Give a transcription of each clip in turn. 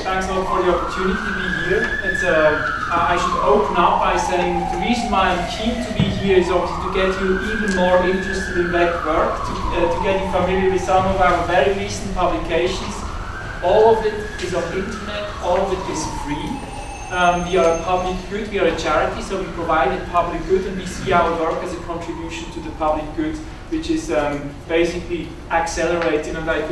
Thanks a lot for the opportunity to be here. I should open up by saying the reason why I'm keen to be here is obviously to get you even more interested in WEC work, to get you familiar with some of our very recent publications. All of it is on internet, all of it is free. We are a public good, we are a charity, so we provide a public good and we see our work as a contribution to the public good, which is basically accelerating. And I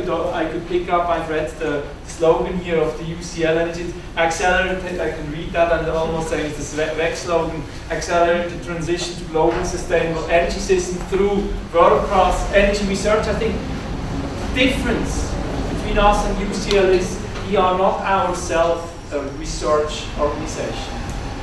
could pick up, I've read the slogan here of the UCL-Energy, accelerate, I can read that and almost say it's the WEC slogan, accelerate the transition to global sustainable energy system through world-class energy research. I think the difference between us and UCL is we are not ourselves a research organization.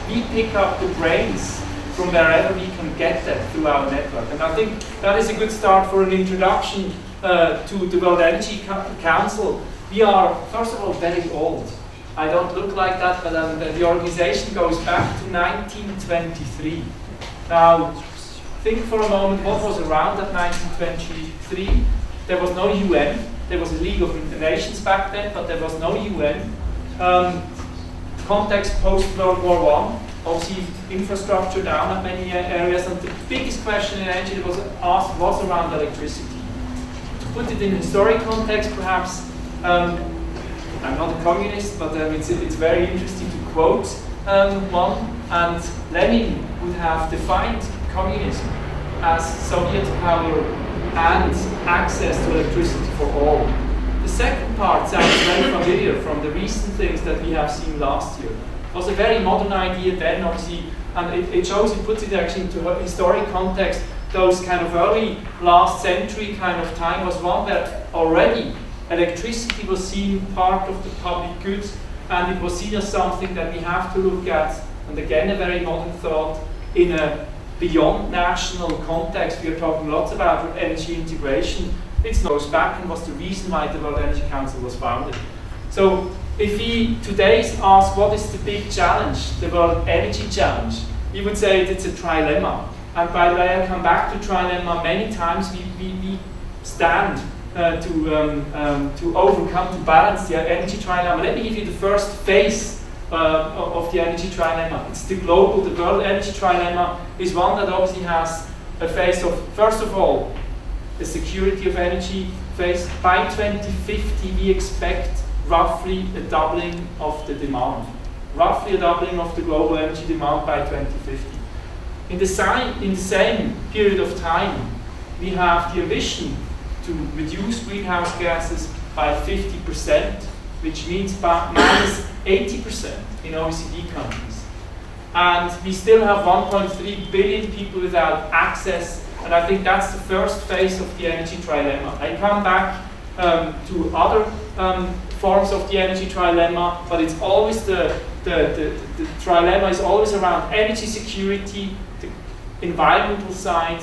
We pick up the brains from wherever we can get them through our network. And I think that is a good start for an introduction to the World Energy Council. We are, first of all, very old. I don't look like that, but the organization goes back to 1923. Now, think for a moment what was around at 1923. There was no UN. There was a League of Nations back then, but there was no UN. Context post-World War I. Obviously, infrastructure down at many areas, and the biggest question in energy that was asked was around electricity. To put it in historic context, perhaps, I'm not a communist, but it's very interesting to quote one, and Lenin would have defined communism as Soviet power and access to electricity for all. The second part sounds very familiar from the recent things that we have seen last year. It was a very modern idea then, obviously, and it shows, it puts it actually into a historic context. Those kind of early last century kind of time was one where already electricity was seen part of the public goods, and it was seen as something that we have to look at, and again a very modern thought, in a beyond national context. We are talking lots about energy integration. It goes back and was the reason why the World Energy Council was founded. So if we today ask what is the big challenge, the World Energy Challenge, we would say it's a trilemma. And by the way, I come back to trilemma many times. We stand to overcome, to balance the energy trilemma. Let me give you the first phase of the energy trilemma. It's the global, the World Energy Trilemma is one that obviously has a phase of, first of all, the security of energy phase. By 2050, we expect roughly a doubling of the demand. Roughly a doubling of the global energy demand by 2050. In the same period of time, we have the ambition to reduce greenhouse gases by 50%, which means minus 80% in OECD countries. And we still have 1.3 billion people without access, and I think that's the first phase of the energy trilemma. I come back to other forms of the energy trilemma, but it's always the trilemma is always around energy security, the environmental side,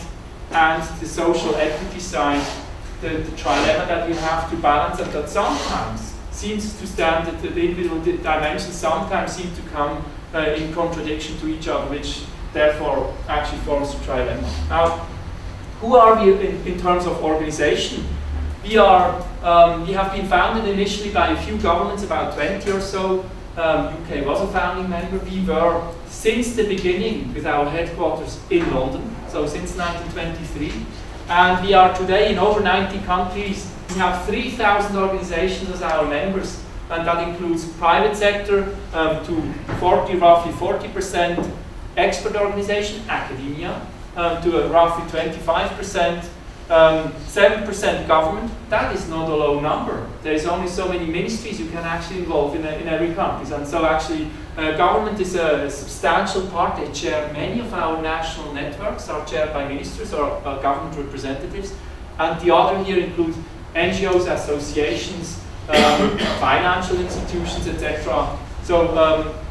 and the social equity side, the trilemma that we have to balance, and that sometimes seems to stand at the individual dimensions, sometimes seem to come in contradiction to each other, which therefore actually forms the trilemma. Now, who are we in terms of organization? We have been founded initially by a few governments, about 20 or so. UK was a founding member. We were, since the beginning, with our headquarters in London, so since 1923. And we are today in over 90 countries. We have 3,000 organizations as our members, and that includes private sector to roughly 40%, expert organization, academia, to roughly 25%, 7% government. That is not a low number. There is only so many ministries you can actually involve in every country. And so actually government is a substantial part. They chair many of our national networks, are chaired by ministers or government representatives. And the other here includes NGOs, associations, financial institutions, etc. So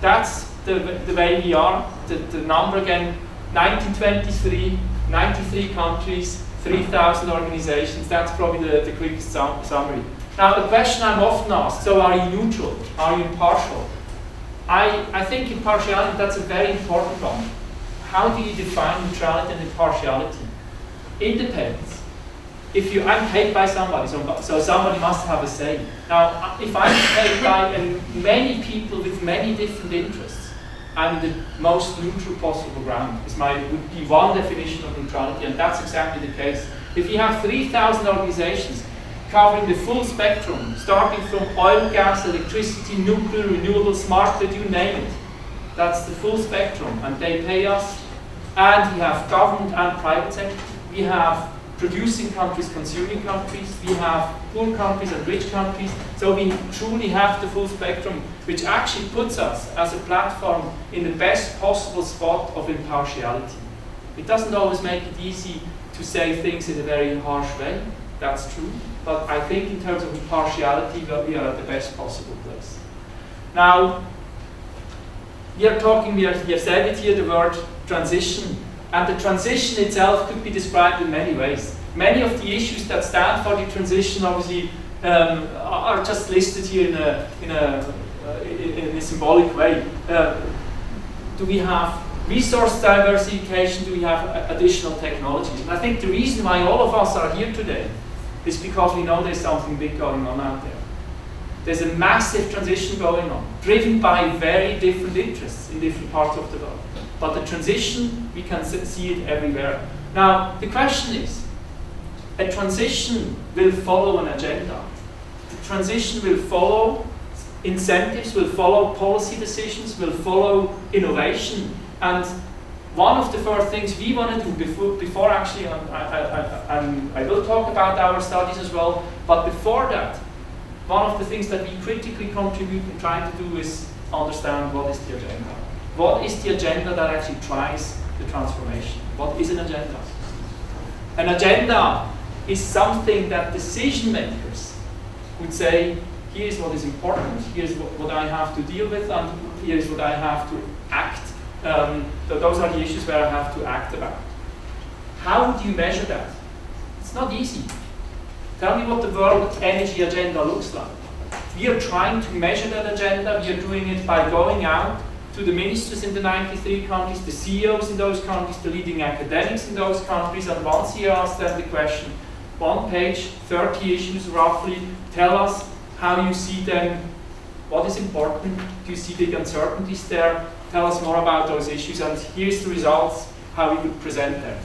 that's the way we are. The number again, 1923, 93 countries, 3,000 organizations. That's probably the quickest summary. Now, a question I'm often asked, so are you neutral? Are you impartial? I think impartiality, that's a very important one. How do you define neutrality and impartiality? Independence. I'm paid by somebody, so somebody must have a say. Now, if I'm paid by many people with many different interests, I'm the most neutral possible ground. Would be one definition of neutrality, and that's exactly the case. If you have 3,000 organizations covering the full spectrum, starting from oil, gas, electricity, nuclear, renewables, smart grid, you name it, that's the full spectrum, and they pay us. And we have government and private sector. We have producing countries, consuming countries. We have poor countries and rich countries. So we truly have the full spectrum, which actually puts us as a platform in the best possible spot of impartiality. It doesn't always make it easy to say things in a very harsh way. That's true. But I think in terms of impartiality, we are at the best possible place. Now, we have said it here, the word transition. And the transition itself could be described in many ways. Many of the issues that stand for the transition obviously are just listed here in a symbolic way. Do we have resource diversification? Do we have additional technologies? And I think the reason why all of us are here today is because we know there's something big going on out there. There's a massive transition going on, driven by very different interests in different parts of the world. But the transition, we can see it everywhere. Now, the question is, a transition will follow an agenda. The transition will follow incentives, will follow policy decisions, will follow innovation. And one of the first things we want to do before actually, I will talk about our studies as well, but before that, one of the things that we critically contribute and try to do is understand what is the agenda. What is the agenda that actually drives the transformation? What is an agenda? An agenda is something that decision makers would say, here's what is important, here's what I have to deal with, and here's what I have to act. Those are the issues where I have to act about. How do you measure that? It's not easy. Tell me what the World Energy Agenda looks like. We are trying to measure that agenda. We are doing it by going out to the ministers in the 93 countries, the CEOs in those countries, the leading academics in those countries, and once you ask them the question, one page, 30 issues roughly, tell us how you see them, what is important, do you see big uncertainties there, tell us more about those issues, and here's the results, how we would present them.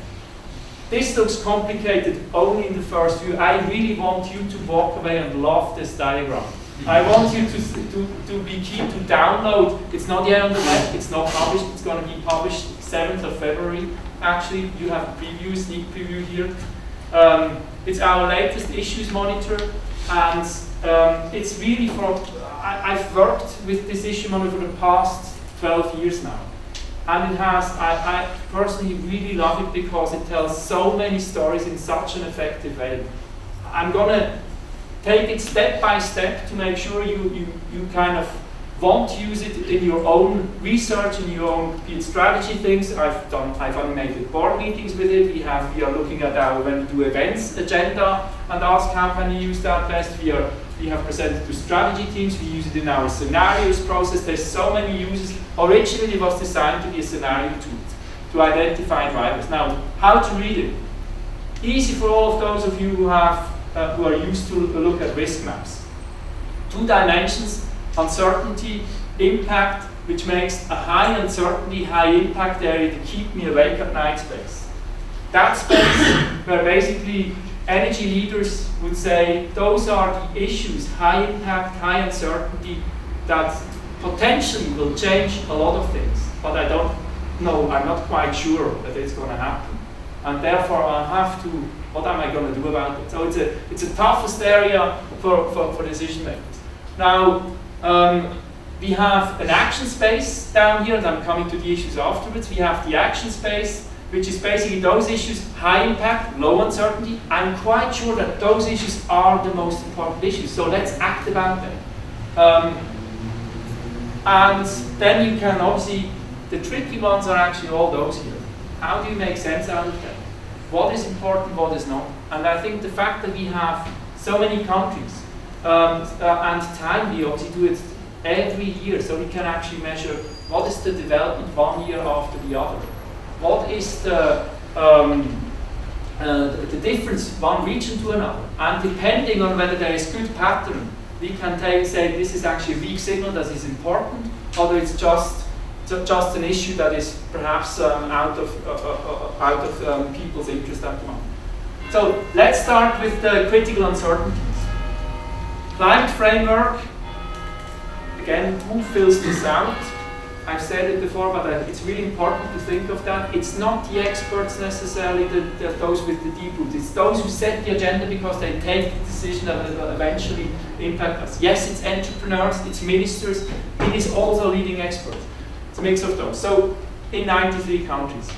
This looks complicated only in the first view. I really want you to walk away and love this diagram. I want you to be keen to download. It's not yet on the web, it's not published, it's going to be published 7th of February. Actually, you have a preview, sneak preview here. It's our latest issues monitor, and it's really I've worked with this issue monitor for the past 12 years now. And I personally really love it because it tells so many stories in such an effective way. I'm going to take it step by step to make sure you kind of want to use it in your own research, in your own strategy things. I've animated board meetings with it. We are looking at our when we do events agenda and ask how can you use that best. We have presented to strategy teams. We use it in our scenarios process. There's so many uses. Originally, it was designed to be a scenario tool to identify drivers. Now, how to read it? Easy for all of those of you who are used to look at risk maps. 2 dimensions: uncertainty, impact, which makes a high uncertainty, high impact area to keep me awake at night space. That space where basically energy leaders would say those are the issues, high impact, high uncertainty, that potentially will change a lot of things, but I don't know, I'm not quite sure that it's going to happen. And therefore I have to, what am I going to do about it? So it's a toughest area for decision makers. Now, we have an action space down here, and I'm coming to the issues afterwards. We have the action space, which is basically those issues, high impact, low uncertainty. I'm quite sure that those issues are the most important issues, so let's act about them. And then you can obviously, the tricky ones are actually all those here. How do you make sense out of them? What is important, what is not? And I think the fact that we have so many countries and time, we obviously do it every year, so we can actually measure what is the development 1 year after the other. What is the the difference one region to another. And depending on whether there is good pattern, we can say this is actually a weak signal that is important, or it's just an issue that is perhaps out of people's interest at the moment. So let's start with the critical uncertainties. Climate framework. Again, who fills this out? I've said it before, but it's really important to think of that. It's not the experts necessarily, those with the deep roots. It's those who set the agenda because they take the decision that will eventually impact us. Yes, it's entrepreneurs, it's ministers, it is also leading experts. It's a mix of those. So, in 93 countries.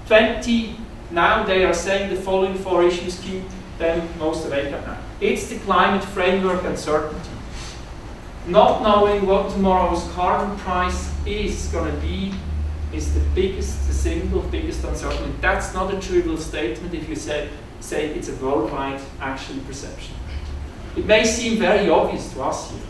20, now they are saying the following 4 issues keep them most awake at night. It's the climate framework uncertainty. Not knowing what tomorrow's carbon price is going to be is the single biggest uncertainty. That's not a trivial statement if you say it's a worldwide actual perception. It may seem very obvious to us here.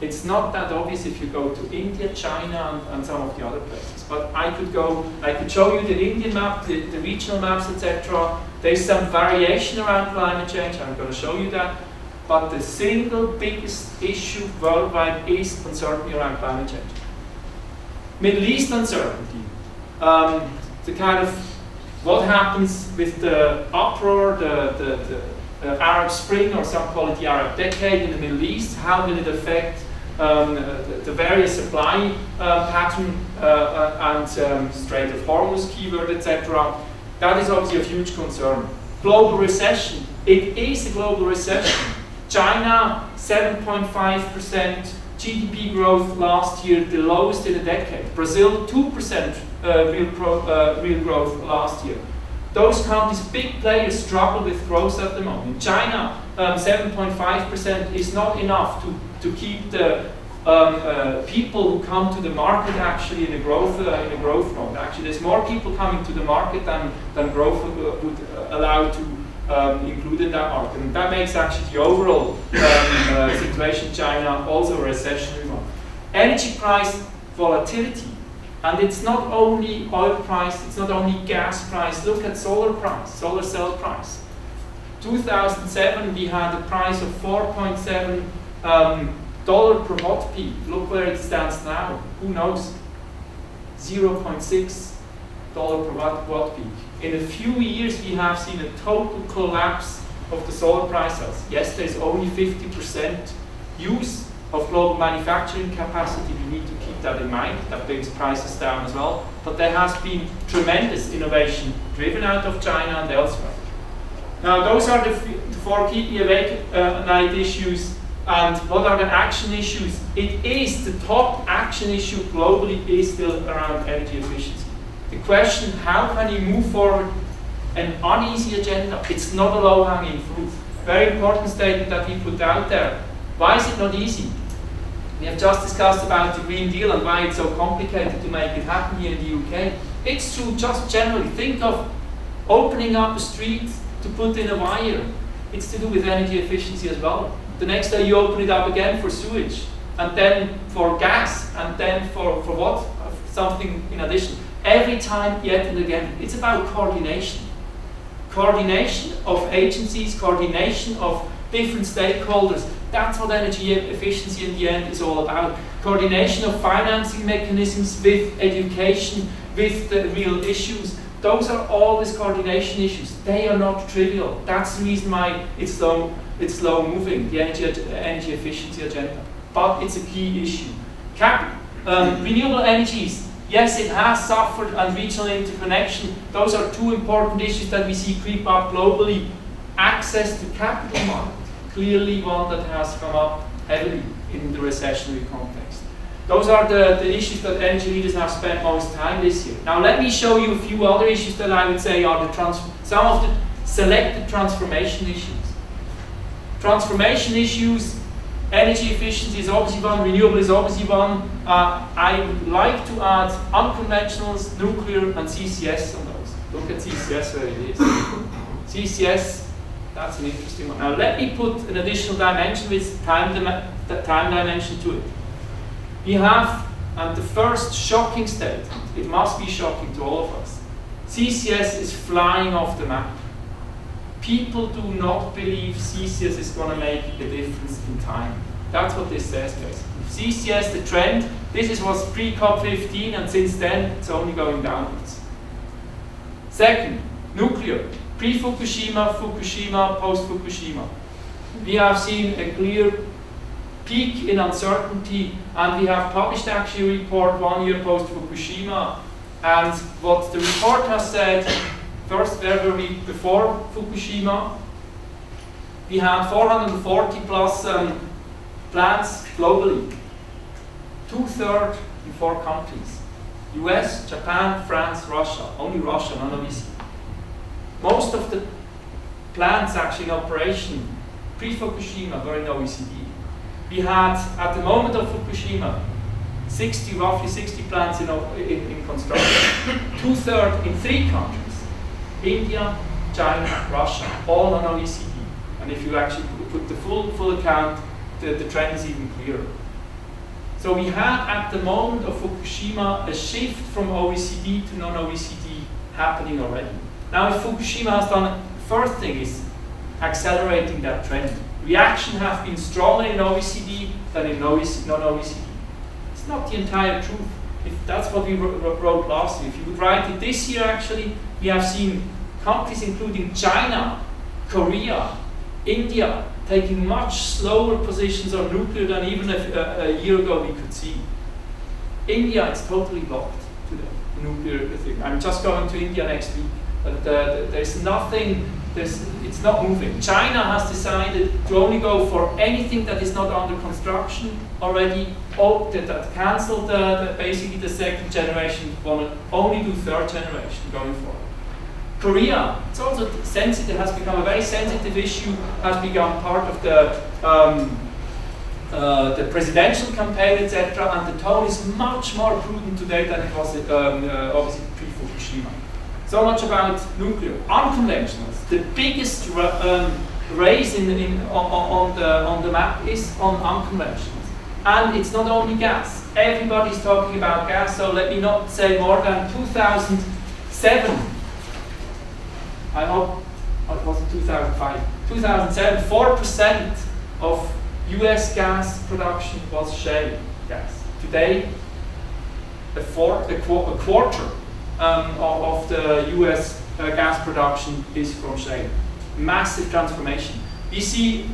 It's not that obvious if you go to India, China, and some of the other places. But I could show you the Indian map, the regional maps, etc. There's some variation around climate change. I'm going to show you that. But the single biggest issue worldwide is uncertainty around climate change. Middle East uncertainty. The kind of what happens with the uproar, the Arab Spring, or some call it the Arab Decade in the Middle East. How will it affect the various supply pattern and Strait of Hormuz keyword, etc. That is obviously a huge concern. Global recession. It is a global recession. China, 7.5% GDP growth last year, the lowest in a decade. Brazil, 2% real growth last year. Those countries, big players, struggle with growth at the moment. China, 7.5% is not enough to keep the people who come to the market actually in a growth mode. Actually, there's more people coming to the market than growth would allow to include in that market. And that makes actually the overall situation in China also a recessionary one. Energy price volatility. And it's not only oil price, it's not only gas price. Look at solar price, solar cell price. 2007 we had a price of $4.7 per watt peak. Look where it stands now. Who knows? $0.6 per watt peak. In a few years we have seen a total collapse of the solar prices. Yes, there's only 50% use of global manufacturing capacity. We need to keep that in mind. That brings prices down as well. But there has been tremendous innovation driven out of China and elsewhere. Now those are the 4 keep me awake at night issues. And what are the action issues? It is the top action issue globally is still around energy efficiency. The question, how can you move forward an uneasy agenda? It's not a low-hanging fruit. Very important statement that we put out there. Why is it not easy? We have just discussed about the Green Deal and why it's so complicated to make it happen here in the UK. It's true, just generally. Think of opening up a street to put in a wire. It's to do with energy efficiency as well. The next day you open it up again for sewage, and then for gas, and then for what? Something in addition. Every time, yet and again, it's about coordination. Coordination of agencies, coordination of different stakeholders. That's what energy efficiency in the end is all about. Coordination of financing mechanisms with education, with the real issues. Those are always coordination issues. They are not trivial. That's the reason why it's slow moving, the energy efficiency agenda. But it's a key issue. Renewable energies. Yes, it has suffered, and regional interconnection. Those are 2 important issues that we see creep up globally. Access to capital market, clearly one that has come up heavily in the recessionary context. Those are the issues that energy leaders have spent most time this year. Now let me show you a few other issues that I would say are some of the selected transformation issues. Transformation issues. Energy efficiency is obviously one, renewable is obviously one. I would like to add unconventionals, nuclear, and CCS on those. Look at CCS where it is. CCS, that's an interesting one. Now let me put an additional dimension with time dimension to it. We have, and the first shocking statement, it must be shocking to all of us. CCS is flying off the map. people do not believe CCS is going to make a difference in time. That's what this says, basically. CCS, the trend, this was pre-COP15, and since then it's only going downwards. Second, nuclear. Pre-Fukushima, Fukushima, post-Fukushima. We have seen a clear peak in uncertainty, and we have published actually a report 1 year post-Fukushima. And what the report has said, first, where were we before Fukushima? We had 440 plus plants globally, 2/3 in 4 countries. US, Japan, France, Russia. Only Russia, none of these. Most of the plants actually in operation pre-Fukushima were in OECD. We had, at the moment of Fukushima, roughly 60 plants in construction. 2/3 in 3 countries. India, China, Russia, all on OECD. And if you actually put the full account, the trend is even clearer. So we had, at the moment of Fukushima, a shift from OECD to non-OECD happening already. Now, if Fukushima has done, the first thing is accelerating that trend. Reaction has been stronger in OECD than in non-OECD. It's not the entire truth. If that's what we wrote last year. If you would write it this year, actually, we have seen countries including China, Korea, India, taking much slower positions on nuclear than even a year ago we could see. India is totally blocked to the nuclear thing. I'm just going to India next week, but there's nothing, it's not moving. China has decided to only go for anything that is not under construction already, that cancelled basically the 2nd generation, want to only do 3rd generation going forward. Korea, it's also sensitive, has become a very sensitive issue, has become part of the presidential campaign, etc. And the tone is much more prudent today than it was obviously pre-Fukushima. So much about nuclear. Unconventionals. The biggest race on the map is on unconventionals. And it's not only gas. Everybody's talking about gas, so let me not say more than 2007. I hope it wasn't 2005. 2007, 4% of US gas production was shale gas. Today, a quarter of the US gas production is from shale. Massive transformation. We see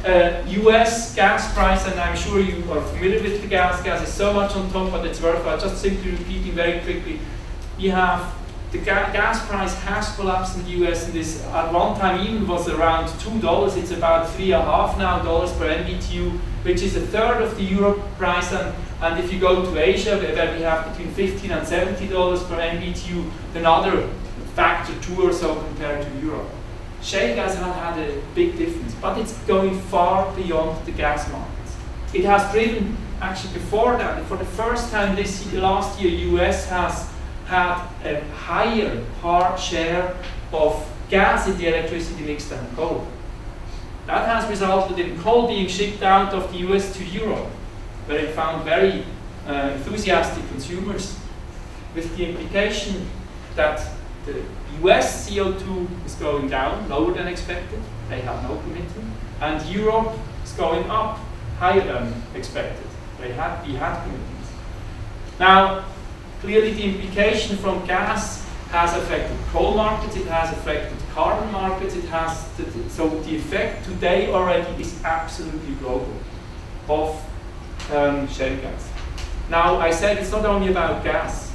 US gas price, and I'm sure you are familiar with the gas. Gas is so much on top, but it's worthwhile. Just simply repeating very quickly. We have the gas price has collapsed in the US, and this at one time even was around $2. It's about $3.5 now per MBTU, which is 1/3 of the Europe price. And if you go to Asia, where we have between $15 and $70 per MBTU, another factor 2 or so compared to Europe. Shale gas has had a big difference, but it's going far beyond the gas markets. It has driven, actually before that, for the first time last year, US has had a higher share of gas in the electricity mix than coal. That has resulted in coal being shipped out of the US to Europe, where it found very enthusiastic consumers, with the implication that the US CO2 is going down, lower than expected. They have no commitment. And Europe is going up, higher than expected. We had commitments. Now, clearly the implication from gas has affected coal markets, it has affected carbon markets, so the effect today already is absolutely global of shale gas. Now, I said it's not only about gas,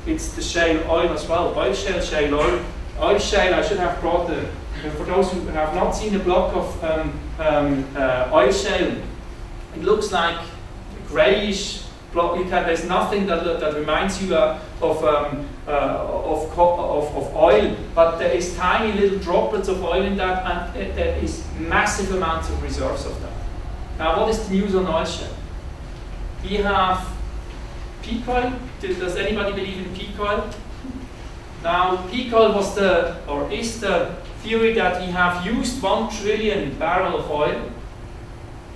it's the shale oil as well. Oil shale, shale oil. Oil shale, I should have brought for those who have not seen a block of oil shale, it looks like grayish block. There's nothing that reminds you of oil, but there is tiny little droplets of oil in that, and there is massive amounts of reserves of that. Now, what is the news on oil shale? We have peak oil. Does anybody believe in peak oil? Now, peak oil is the theory that we have used 1 trillion barrel of oil.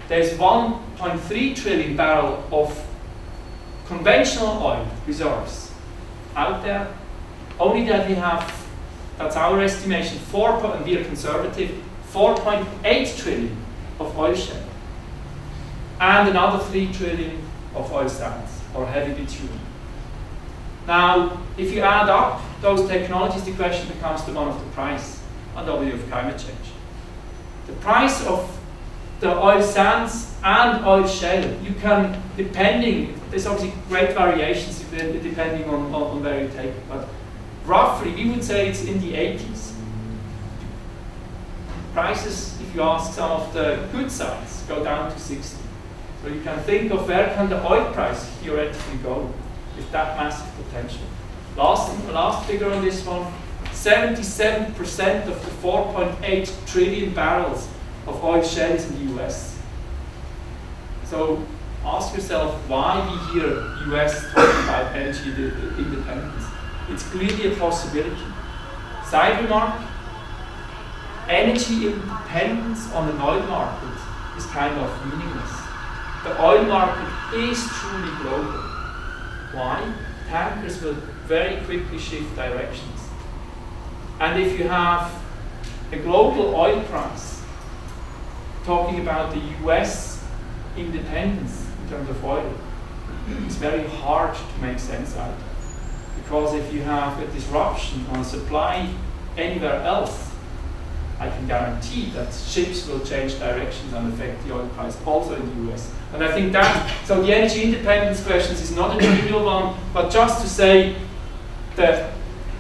There's 1.3 trillion barrel of conventional oil reserves out there. Only that we have, that's our estimation, and we are conservative, 4.8 trillion of oil shale, and another 3 trillion of oil sands or heavy bitumen. Now, if you add up those technologies, the question becomes the one of the price and obviously of climate change. The price of the oil sands and oil shale, you can, depending, there's obviously great variations depending on where you take it, but roughly we would say it's in the 80s. Prices, if you ask some of the good sites, go down to 60. So you can think of where can the oil price theoretically go with that massive potential. Last figure on this one, 77% of the 4.8 trillion barrels of oil shale is in the US. So ask yourself why we hear US talking about energy independence. It's clearly a possibility. Side remark, energy independence on an oil market is kind of meaningless. The oil market is truly global. Why? Tankers will very quickly shift directions. And if you have a global oil price, talking about the US independence in terms of oil, it's very hard to make sense out of. Because if you have a disruption on supply anywhere else, I can guarantee that ships will change directions and affect the oil price also in the US. And I think that, so the energy independence questions is not a trivial one, but just to say that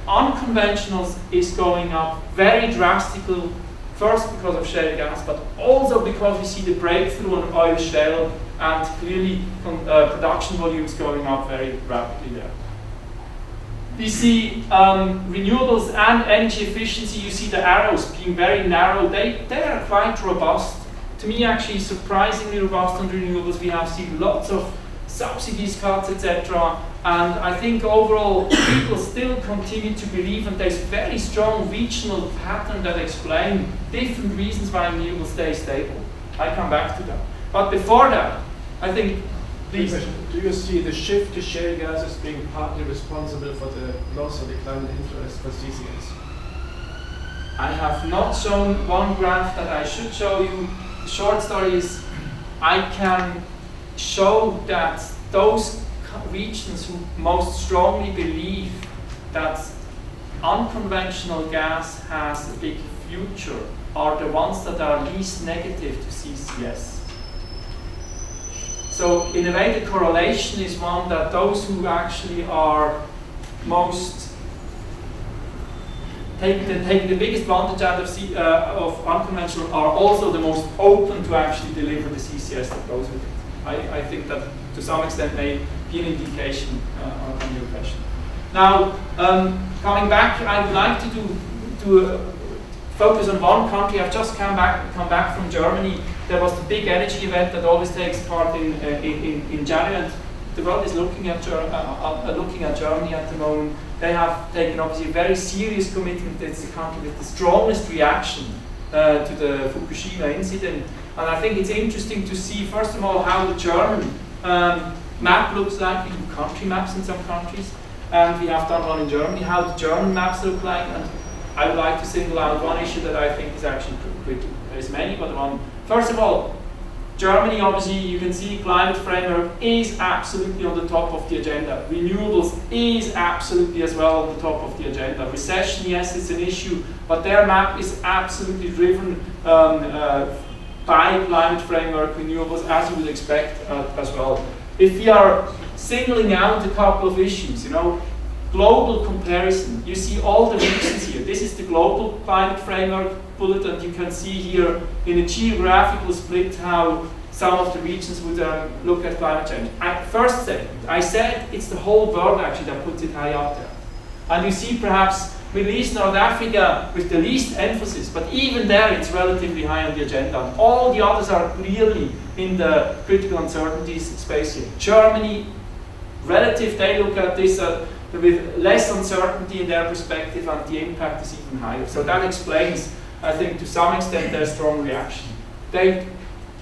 unconventionals is going up very drastically, first because of shale gas, but also because we see the breakthrough on oil shale and clearly production volumes going up very rapidly there. We see renewables and energy efficiency, you see the arrows being very narrow, they are quite robust. To me actually surprisingly robust on renewables. We have seen lots of subsidies cuts, etc. And I think overall people still continue to believe, and there's very strong regional pattern that explain different reasons why renewables stay stable. I come back to that. But before that, I think please. Do you see the shift to shale gas as being partly responsible for the loss or decline in interest for CCS? I have not shown one graph that I should show you. The short story is I can show that those regions who most strongly believe that unconventional gas has a big future are the ones that are least negative to CCS. So in a way the correlation is one that those who actually are most taking the biggest advantage out of unconventional are also the most open to actually deliver the CCS that goes with it. I think that to some extent may be an indication on your question. Now, coming back, I would like to focus on one country. I've just come back from Germany. There was the big energy event that always takes part in January. And the world is looking at Germany at the moment. They have taken obviously a very serious commitment. It's the country with the strongest reaction to the Fukushima incident. And I think it's interesting to see, first of all, how the German map looks like. We do country maps in some countries, and we have done one in Germany, how the German maps look like. And I would like to single out one issue that I think is actually critical. There's many, but one. First of all, Germany, obviously, you can see climate framework is absolutely on the top of the agenda. Renewables is absolutely as well on the top of the agenda. Recession, yes, it's an issue, but their map is absolutely driven by climate framework, renewables, as you would expect as well. If we are singling out a couple of issues, global comparison, you see all the regions here. This is the global climate framework bullet, and you can see here in a geographical split how some of the regions would look at climate change. First statement, I said it's the whole world actually that puts it high up there. And you see perhaps Middle East, North Africa with the least emphasis, but even there it's relatively high on the agenda. And all the others are clearly in the critical uncertainties space here. Germany, relative, they look at this with less uncertainty in their perspective, and the impact is even higher. So that explains, I think, to some extent their strong reaction.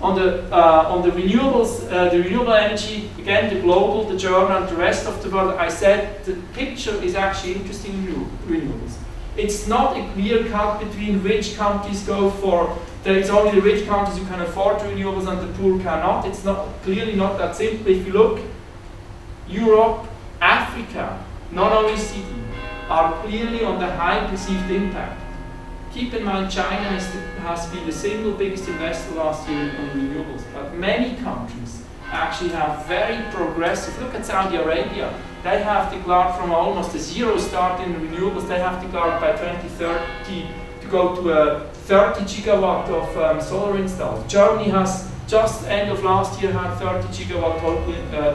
On the renewables, the renewable energy, again, the global, the German, and the rest of the world, I said the picture is actually interesting in renewables. It's not a clear cut between which countries go for, it's only the rich countries who can afford renewables and the poor cannot. It's not clearly not that simple. If you look, Europe, Africa, non-OECD, are clearly on the high perceived impact. Keep in mind, China has been the single biggest investor last year on renewables, but many countries actually have very progressive. Look at Saudi Arabia. They have declared from almost a zero start in renewables, they have declared by 2030 to go to a 30 gigawatt of solar installed. Germany has just end of last year had 30 gigawatt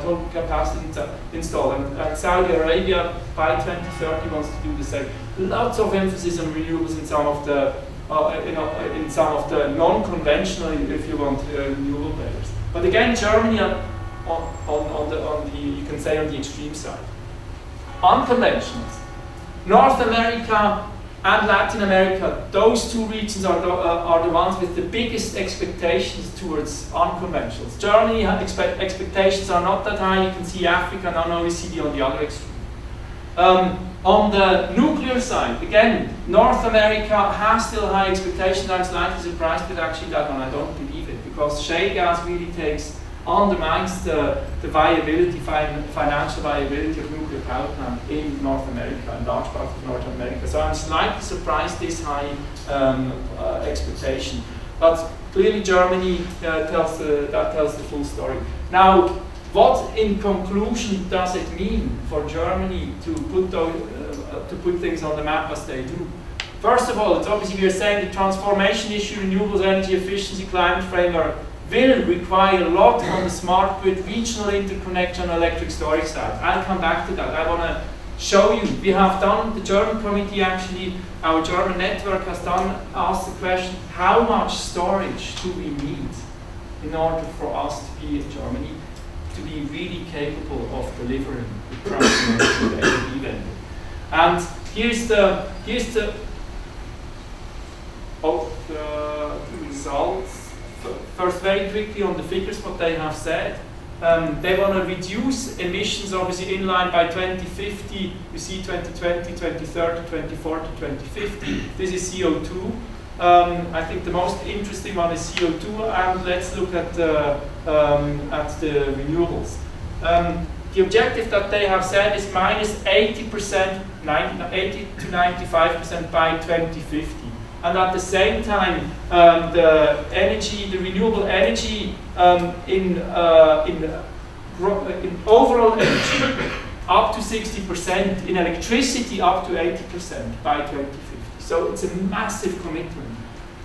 total capacity installed, and Saudi Arabia by 2030 wants to do the same. Lots of emphasis on renewables in some of the non-conventional, if you want, renewable players. But again, Germany on the you can say on the extreme side. Unconventionals. North America and Latin America, those two regions are the ones with the biggest expectations towards unconventionals. Germany expectations are not that high. You can see Africa and non-OECD on the other extreme. On the nuclear side, again, North America has still high expectations. I'm slightly surprised with actually that one. I don't believe it, because shale gas really undermines the viability, financial viability of nuclear power plant in North America, in large parts of North America. So I'm slightly surprised this high expectation. But clearly Germany tells the full story. Now, what in conclusion does it mean for Germany to put things on the map as they do? First of all, it's obviously we are saying the transformation issue, renewables, energy efficiency, climate framework will require a lot on the smart grid, regional interconnection, electric storage side. I'll come back to that. I want to show you. We have done, the German committee actually, our German network has asked the question, how much storage do we need in order for us to be in Germany, to be really capable of delivering the transformation of energy vendor. And here's the results. First, very quickly on the figures, what they have said. They want to reduce emissions, obviously, in line by 2050. You see 2020, 2030, 2040, 2050. This is CO2. I think the most interesting one is CO2, and let's look at the renewables. The objective that they have said is minus 80%, 80 to 95% by 2050. And at the same time, the renewable energy in overall energy up to 60%, in electricity up to 80% by 2050. So it's a massive commitment.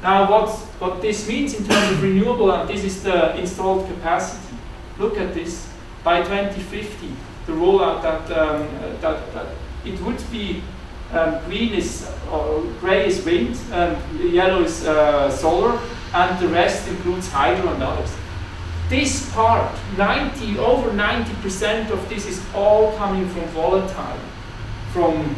Now, what this means in terms of renewable, and this is the installed capacity. Look at this. By 2050, the rollout that it would be green is or grey is wind, yellow is solar, and the rest includes hydro and others. This part, over 90% of this is all coming from volatile, from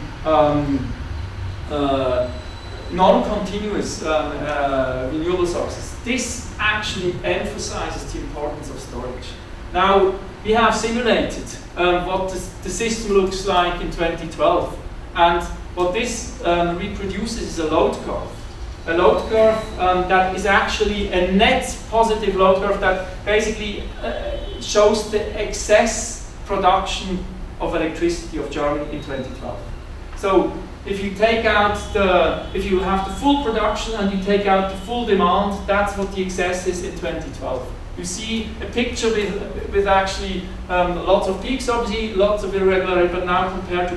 non-continuous renewable sources. This actually emphasizes the importance of storage. Now, we have simulated what the system looks like in 2012, and what this reproduces is a load curve. A load curve that is actually a net positive load curve that basically shows the excess production of electricity of Germany in 2012. So if you take out if you have the full production and you take out the full demand, that's what the excess is in 2012. You see a picture with actually lots of peaks, obviously lots of irregularity, but now compared to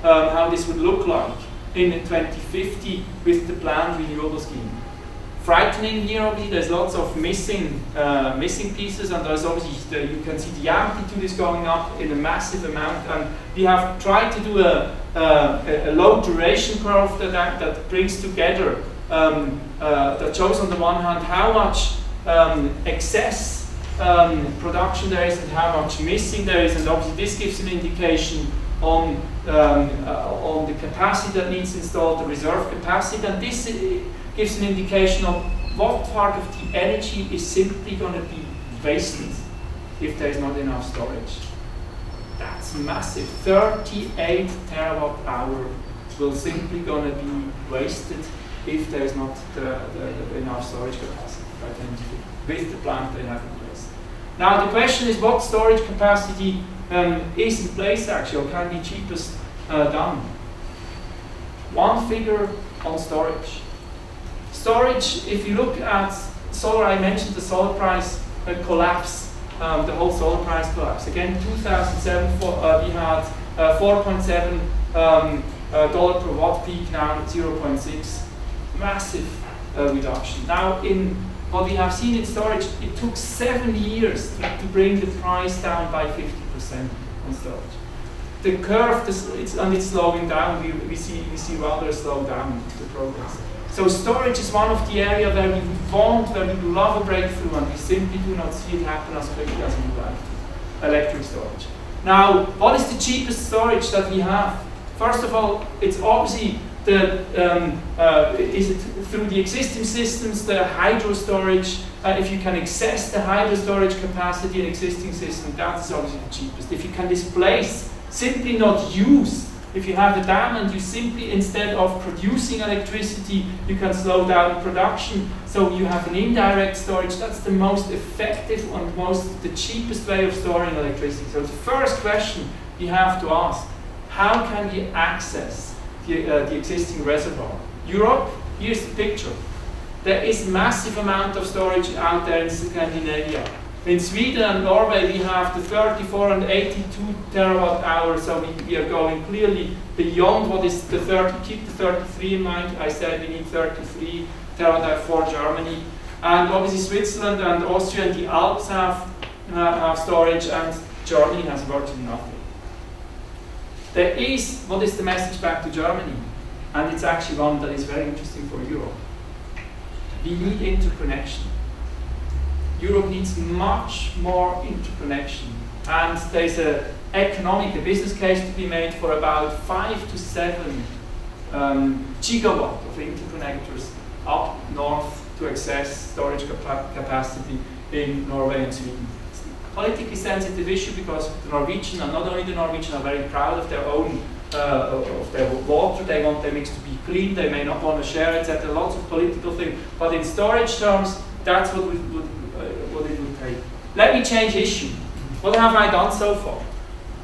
how this would look like in 2050 with the planned renewable scheme. Frightening here, obviously, there's lots of missing pieces, and there's obviously you can see the amplitude is going up in a massive amount, and we have tried to do a low duration curve that brings together, that shows on the one hand how much excess production there is and how much missing there is, and obviously this gives an indication on the capacity that needs installed, the reserve capacity, and this gives an indication of what part of the energy is simply going to be wasted if there is not enough storage. That's massive, 38 terawatt hour will simply going to be wasted if there is not the enough storage capacity by 2050 with the plant they have in place. Now the question is, what storage capacity is in place actually, or can be cheapest done? One figure on storage. Storage, if you look at solar, I mentioned the solar price collapse, the whole solar price collapse. Again, 2007 we had $4.7 per watt peak, now 0.6, massive reduction. Now in what we have seen in storage, it took 7 years to bring the price down by 50% on storage. The curve, it's slowing down. We see rather a slow down the progress. So storage is one of the areas where we would love a breakthrough, and we simply do not see it happen as quickly as we would like to. Electric storage. Now, what is the cheapest storage that we have? First of all, it's obviously is it through the existing systems, the hydro storage. If you can access the hydro storage capacity in existing system, that is obviously the cheapest. If you can displace, simply not use. If you have a dam and you simply, instead of producing electricity, you can slow down production, so you have an indirect storage. That's the most effective and the cheapest way of storing electricity. So the first question you have to ask, how can you access the existing reservoir? Europe, here's the picture. There is massive amount of storage out there in Scandinavia. In Sweden and Norway, we have the 34 and 82 terawatt hours, so we are going clearly beyond what is the 30. Keep the 33 in mind. I said we need 33 terawatt hours for Germany. And obviously Switzerland and Austria and the Alps have storage, and Germany has virtually nothing. There is, what is the message back to Germany? And it's actually one that is very interesting for Europe. We need interconnection. Europe needs much more interconnection, and there's a business case to be made for about 5 to 7 gigawatt of interconnectors up north to access storage capacity in Norway and Sweden. It's a politically sensitive issue because the Norwegian, and not only the Norwegian, are very proud of their own of their water. They want their mix to be clean, they may not want to share it, etc. Lots of political things, but in storage terms, that's what it would take. Let me change issue. What have I done so far?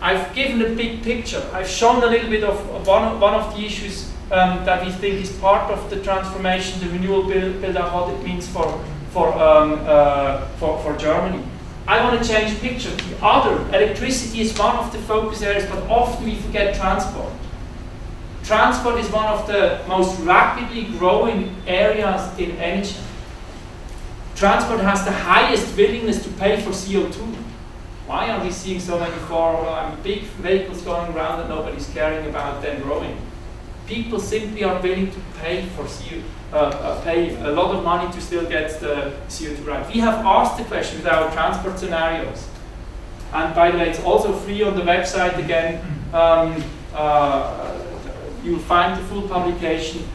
I've given a big picture. I've shown a little bit of one of the issues that we think is part of the transformation, the renewable build-up, what it means for Germany. I want to change picture. The other, electricity is one of the focus areas, but often we forget transport. Transport is one of the most rapidly growing areas in energy. Transport has the highest willingness to pay for CO2. Why are we seeing so many big vehicles going around that nobody's caring about them growing? People simply are willing to pay for pay a lot of money to still get the CO2 right. We have asked the question with our transport scenarios, and by the way, it's also free on the website again. You'll find the full publication.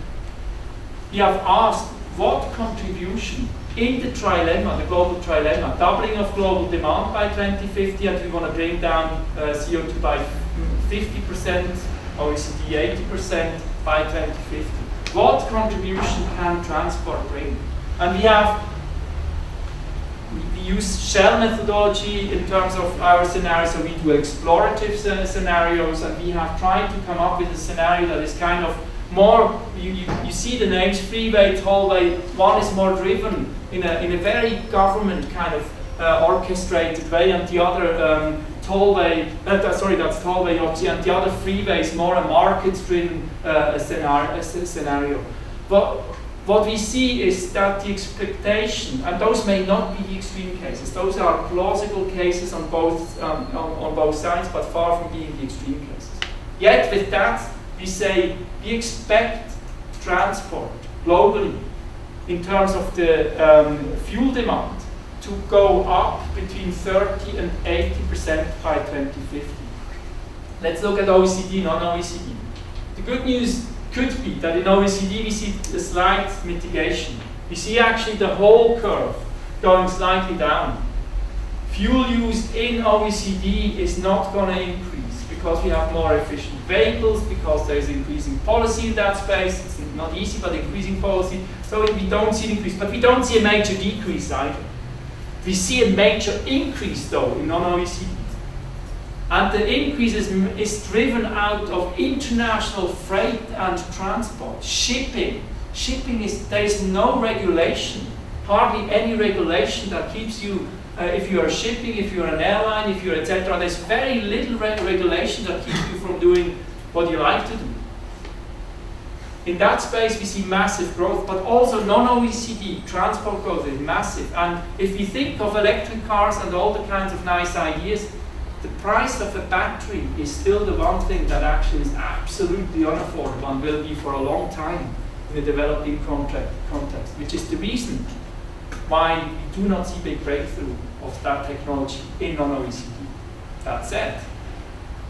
We have asked what contribution in the trilemma, the global trilemma, doubling of global demand by 2050, and we want to bring down CO2 by 50%, OECD 80% by 2050. What contribution can transport bring? And we use Shell methodology in terms of our scenario, so we do explorative scenarios, and we have tried to come up with a scenario that is kind of more, you see the names, freeway, tollway. One is more driven in a very government kind of orchestrated way, and the other tollway, that's tollway, and the other freeway is more a market-driven scenario. But what we see is that the expectation, and those may not be the extreme cases, those are plausible cases on both sides, but far from being the extreme cases. Yet with that, we say we expect transport globally in terms of the fuel demand to go up between 30 and 80% by 2050. Let's look at OECD, non-OECD. The good news could be that in OECD we see a slight mitigation. We see actually the whole curve going slightly down. Fuel use in OECD is not going to increase because we have more efficient vehicles, because there is increasing policy in that space. It's not easy, but increasing policy. So we don't see an increase, but we don't see a major decrease either. We see a major increase though in non-OECD. And the increase is driven out of international freight and transport, shipping. Shipping there is no regulation, hardly any regulation that keeps you, if you are shipping, if you're an airline, if you're etc. There's very little regulation that keeps you from doing what you like to do. In that space we see massive growth, but also non-OECD transport growth is massive. And if we think of electric cars and all the kinds of nice ideas, the price of a battery is still the one thing that actually is absolutely unaffordable and will be for a long time in the developing context, which is the reason why we do not see big breakthrough of that technology in non-OECD. That said,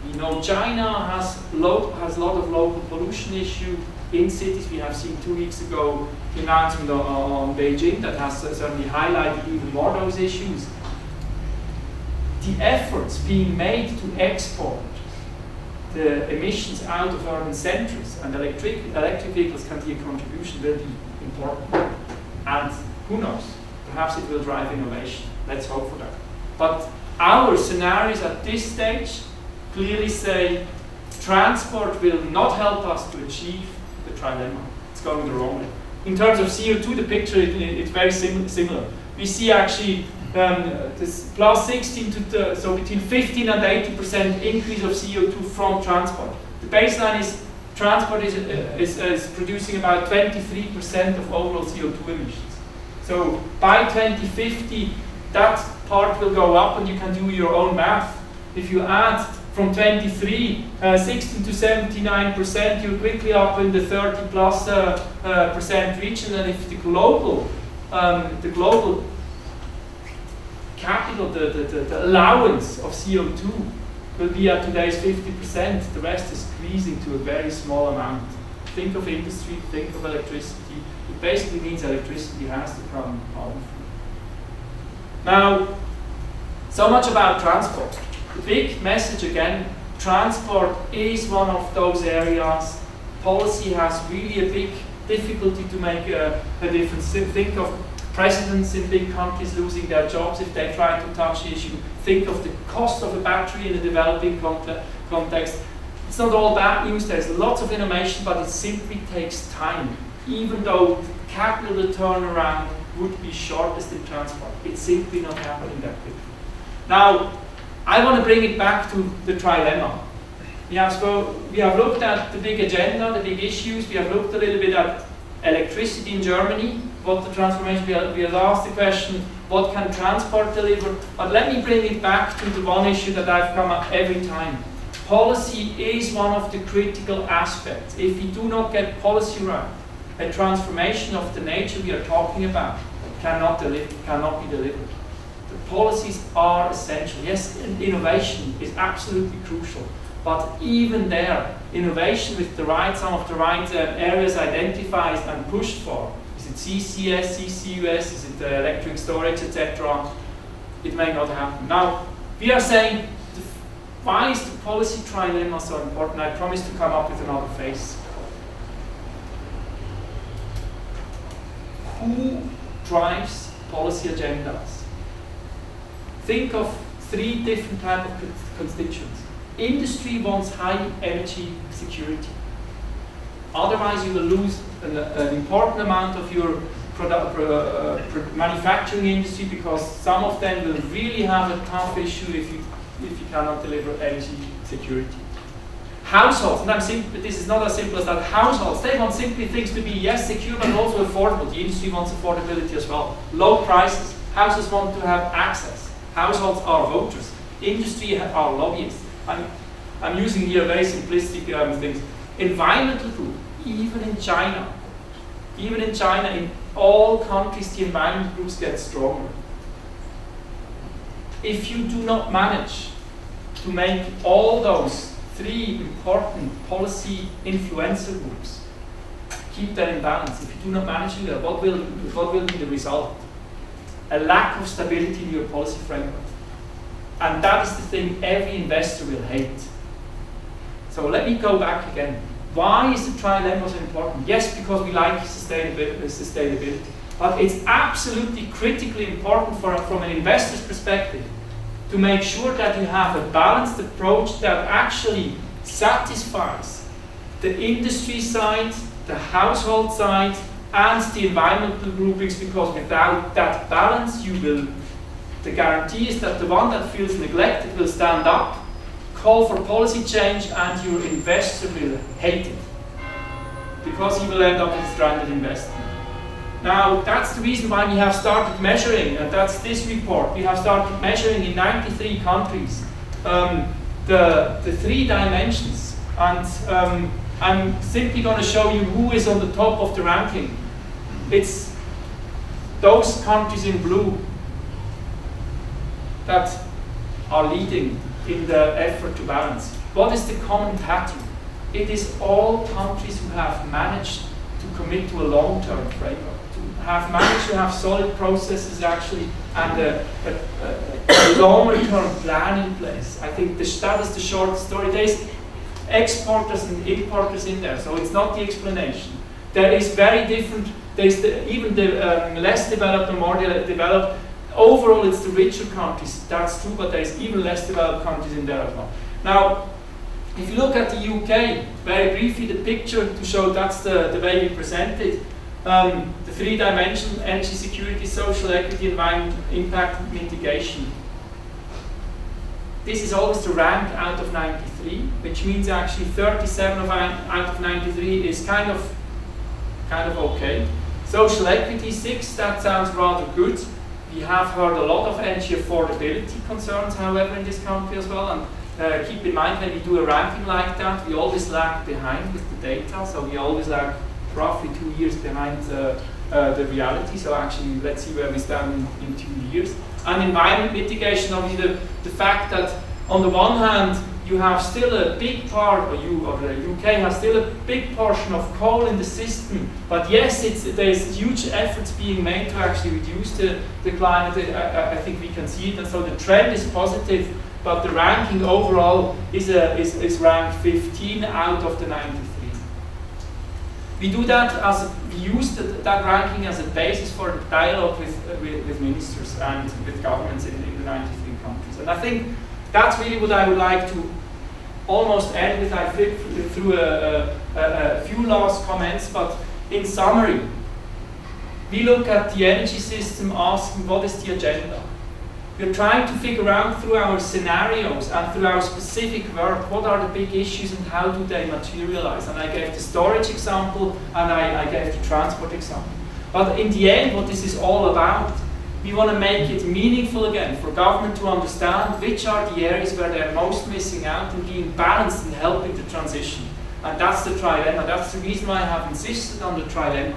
we know China has a lot of local pollution issue in cities. We have seen 2 weeks ago the announcement on Beijing that has certainly highlighted even more those issues. The efforts being made to export the emissions out of urban centres and electric vehicles can be a contribution, will be important. And who knows, perhaps it will drive innovation. Let's hope for that. But our scenarios at this stage clearly say transport will not help us to achieve the trilemma. It's going the wrong way. In terms of CO2, the picture it's very similar. We see actually this plus 16 to so between 15 and 80% increase of CO2 from transport. The baseline is transport is producing about 23% of overall CO2 emissions. So by 2050, that part will go up, and you can do your own math. If you add from 23, 16 to 79%, you're quickly up in the 30 plus percent region. And if the global capital, the allowance of CO2 will be at today's 50%, the rest is squeezing to a very small amount. Think of industry, think of electricity. It basically means electricity has to come home. Now, so much about transport. The big message again, transport is one of those areas. Policy has really a big difficulty to make a difference. Think of presidents in big countries losing their jobs if they try to touch the issue. Think of the cost of a battery in a developing context. It's not all bad news, there's lots of innovation, but it simply takes time. Even though capital turnaround would be shortest in transport, it's simply not happening that quickly. Now, I want to bring it back to the trilemma. We have looked at the big agenda, the big issues. We have looked a little bit at electricity in Germany, what the transformation, we have asked the question, what can transport deliver? But let me bring it back to the one issue that I've come up every time. Policy is one of the critical aspects. If we do not get policy right, a transformation of the nature we are talking about cannot be delivered. The policies are essential. Yes, innovation is absolutely crucial, but even there, innovation with some of the right areas identified and pushed for, is it CCS, CCUS, is it electric storage, etc., it may not happen. Now, we are saying, why is the policy trilemma so important? I promise to come up with another phase. Who drives policy agendas? Think of 3 different types of constituents. Industry wants high energy security. Otherwise, you will lose an important amount of your manufacturing industry, because some of them will really have a tough issue if you cannot deliver energy security. Households, and this is not as simple as that. Households, they want simply things to be, yes, secure, but also affordable. The industry wants affordability as well. Low prices. Houses want to have access. Households are voters. Industry are lobbyists. I'm using here very simplistic things. Environmental group, even in China, in all countries, the environmental groups get stronger. If you do not manage to make all those 3 important policy influencer groups, keep them in balance. If you do not manage that, what will be the result? A lack of stability in your policy framework. And that is the thing every investor will hate. So let me go back again. Why is the trilemma so important? Yes, because we like sustainability. But it's absolutely critically important from an investor's perspective to make sure that you have a balanced approach that actually satisfies the industry side, the household side, and the environmental groupings, because without that balance, the guarantee is that the one that feels neglected will stand up, call for policy change, and your investor will hate it, because he will end up with stranded investment. Now, that's the reason why we have started measuring, and that's this report. We have started measuring in 93 countries the 3 dimensions, and I'm simply going to show you who is on the top of the ranking. It's those countries in blue that are leading in the effort to balance. What is the common pattern? It is all countries who have managed to commit to a long-term framework, to have managed to have solid processes actually, and a longer-term plan in place. I think that is the short story. There's exporters and importers in there, so it's not the explanation. There is very different, there's even the less developed and more developed. Overall, it's the richer countries, that's true, but there's even less developed countries in there as well. Now, if you look at the UK, very briefly, the picture to show that's the way we present it. The 3-dimensional energy security, social equity, environment impact mitigation. This is always the rank out of 93, which means actually 37 out of 93 is kind of okay. Social equity 6, that sounds rather good. We have heard a lot of energy affordability concerns, however, in this country as well. And keep in mind, when we do a ranking like that, we always lag behind with the data. So we always lag roughly 2 years behind the reality. So actually, let's see where we stand in 2 years. And environment mitigation, obviously, the fact that on the one hand, you have still a big part, or the UK has still a big portion of coal in the system, but yes, there's huge efforts being made to actually reduce the climate. I think we can see it, and so the trend is positive, but the ranking overall is ranked 15 out of the 93. We do that we use that ranking as a basis for the dialogue with ministers and with governments in the 93 countries, and I think that's really what I would like to almost end with. I flipped through a few last comments, but in summary, we look at the energy system asking what is the agenda. We're trying to figure out through our scenarios and through our specific work what are the big issues and how do they materialize. And I gave the storage example and I gave the transport example. But in the end, what this is all about, we want to make it meaningful again for government to understand which are the areas where they're most missing out and being balanced and helping the transition. And that's the trilemma. That's the reason why I have insisted on the trilemma.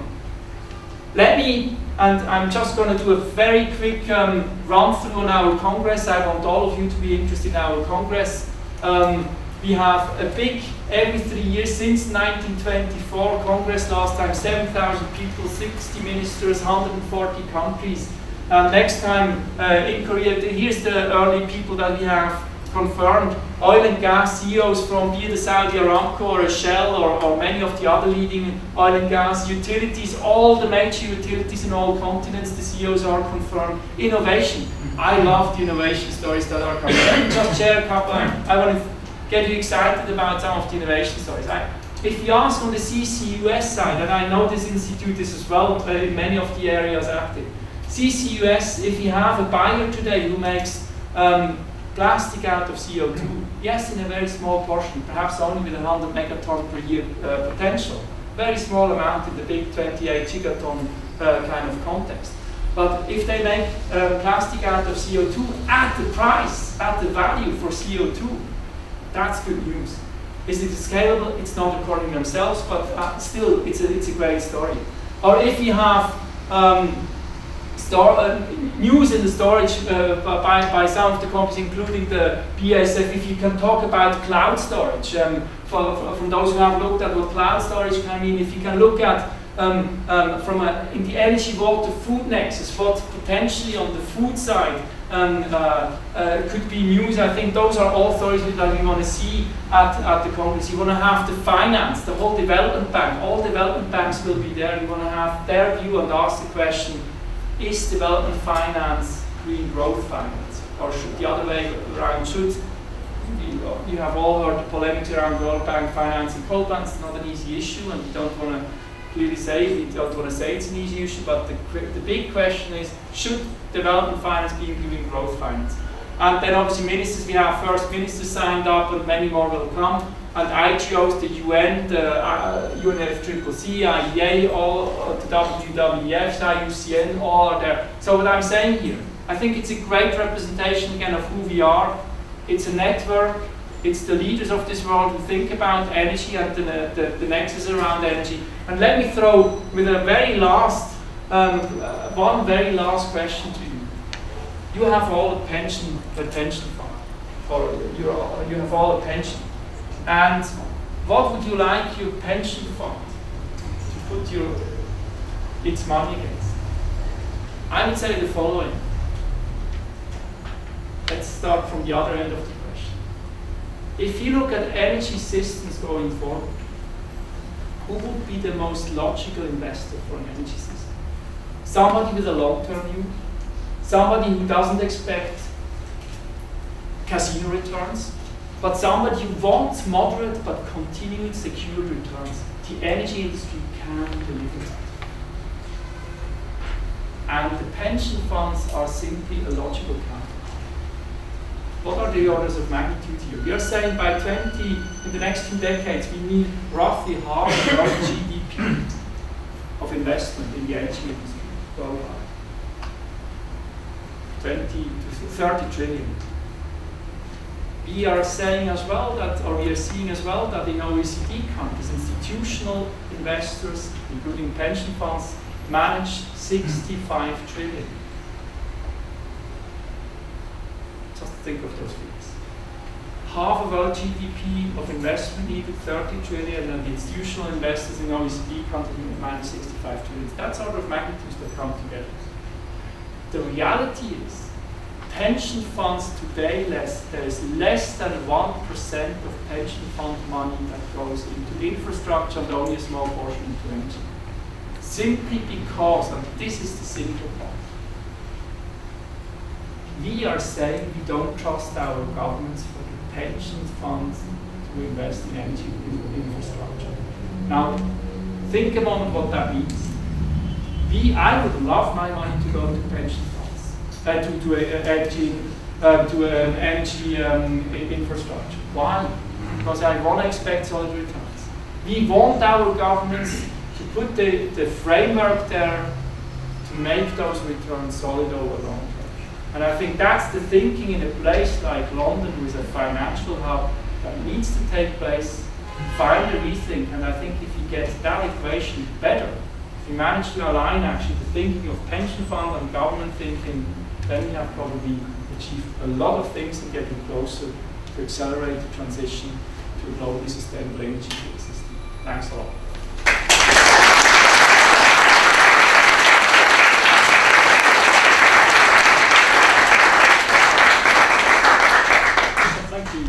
I'm just going to do a very quick run through on our Congress. I want all of you to be interested in our Congress. We have a big, every 3 years since 1924, Congress last time, 7,000 people, 60 ministers, 140 countries. Next time in Korea, here's the early people that we have confirmed. Oil and gas CEOs from be it Saudi Aramco or a Shell or many of the other leading oil and gas utilities, all the major utilities in all continents, the CEOs are confirmed. Innovation. I love the innovation stories that are coming. Let me just share a couple. I want to get you excited about some of the innovation stories. If you ask on the CCUS side, and I know this institute is as well in many of the areas active, CCUS, if you have a buyer today who makes plastic out of CO2, yes, in a very small portion, perhaps only with 100 megaton per year potential, very small amount in the big 28 gigaton kind of context. But if they make plastic out of CO2 at the price, at the value for CO2, that's good news. Is it scalable? It's not according to themselves, but still, it's a great story. Or if you have news in the storage by some of the companies, including the BASF, if you can talk about cloud storage, from those who have looked at what cloud storage can mean, if you can look at in the energy water food nexus, what potentially on the food side could be news. I think those are all stories that we want to see at the Congress. You want to have the finance, the whole development bank, all development banks will be there. You want to have their view and ask the question, is development finance green growth finance? Or should the other way around, you have all heard the polemics around World Bank financing coal plants. It's not an easy issue, and we don't want to clearly say, we don't want to say it's an easy issue, but the big question is, should development finance be green growth finance? And then obviously ministers, we have first ministers signed up, and many more will come, and IGOs, the UN, the UNFCCC, IEA, all the WWF, IUCN, all are there. So what I'm saying here, I think it's a great representation again of who we are. It's a network, it's the leaders of this world who think about energy and the nexus around energy. And let me throw with a very last, one very last question to you. You have all a pension fund, or you have all a pension. And what would you like your pension fund to put its money against? I would say the following. Let's start from the other end of the question. If you look at energy systems going forward, who would be the most logical investor for an energy system? Somebody with a long-term view, somebody who doesn't expect casino returns, but somebody who wants moderate but continued secure returns. The energy industry can deliver that. And the pension funds are simply a logical counter. What are the orders of magnitude here? We are saying by in the next 2 decades, we need roughly half of our GDP of investment in the energy industry worldwide. 20 to 30 trillion. We are saying as well that, or we are seeing as well that in OECD countries, institutional investors, including pension funds, manage 65 trillion. Just think of those figures. Half of our GDP of investment needed 30 trillion, and the institutional investors in OECD countries manage 65 trillion. That's sort of magnitudes that come together. The reality is, pension funds today, there is less than 1% of pension fund money that goes into infrastructure and only a small portion into energy. Simply because, and this is the simple part, we are saying we don't trust our governments for the pension funds to invest in energy infrastructure. Now, think a moment what that means. I would love my money to go to pension funds, to an energy infrastructure. Why? Because I want to expect solid returns. We want our governments to put the framework there to make those returns solid over long term. And I think that's the thinking in a place like London with a financial hub that needs to take place, find a rethink, and I think if you get that equation better, if you manage to align actually the thinking of pension fund and government thinking, then we have probably achieved a lot of things and getting closer to accelerate the transition to a globally sustainable energy system. Thanks a lot. Thank you.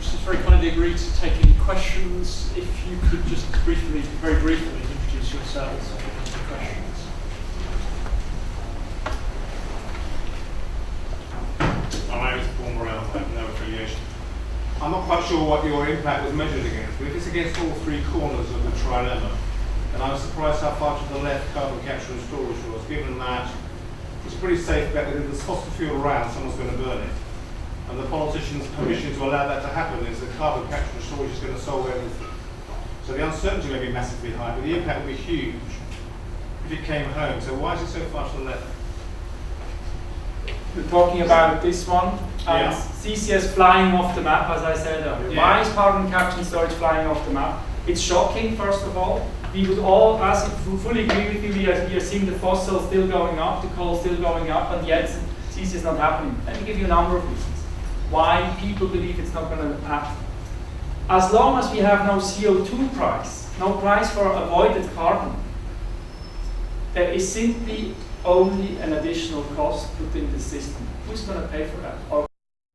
She's very kindly agreed to take any questions. If you could just briefly, very briefly, introduce yourselves for questions. My name is Paul Morel, I have no affiliation. I'm not quite sure what your impact was measured against, but if it's against all three corners of the trilemma, then I was surprised how far to the left carbon capture and storage was, given that it's a pretty safe bet that if there's fossil fuel around, someone's going to burn it. And the politicians' permission to allow that to happen is that carbon capture and storage is going to solve everything. So the uncertainty may be massively high, but the impact will be huge if it came home. So why is it so far to the left? We're talking about this one. Yeah. CCS flying off the map, as I said earlier. Yeah. Why is carbon capture and storage flying off the map? It's shocking, first of all. We would all, as fully agree with you, we are seeing the fossil still going up, the coal still going up, and yet CCS is not happening. Let me give you a number of reasons why people believe it's not going to happen. As long as we have no CO2 price, no price for avoided carbon, there is simply only an additional cost put in the system. Who's going to pay for that?